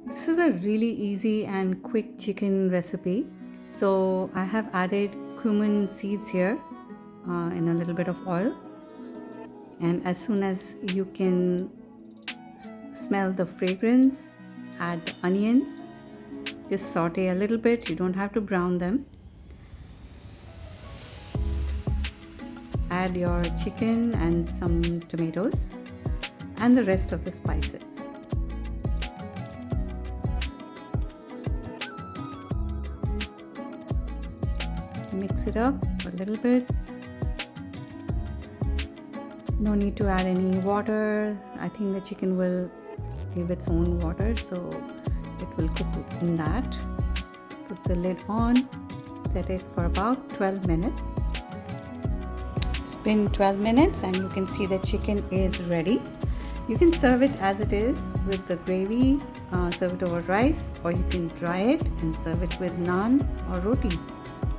This is a really easy and quick chicken recipe. So I have added cumin seeds here in a little bit of oil, and as soon as you can smell the fragrance, add the onions. Just saute a little bit, you don't have to brown them. Add your chicken and some tomatoes and the rest of the spices. Mix it up a little bit. No need to add any water. I think the chicken will give its own water, so it will cook in that. Put the lid on, set it for about 12 minutes. It's been 12 minutes and you can see the chicken is ready. You can serve it as it is with the gravy, serve it over rice, or you can dry it and serve it with naan or roti.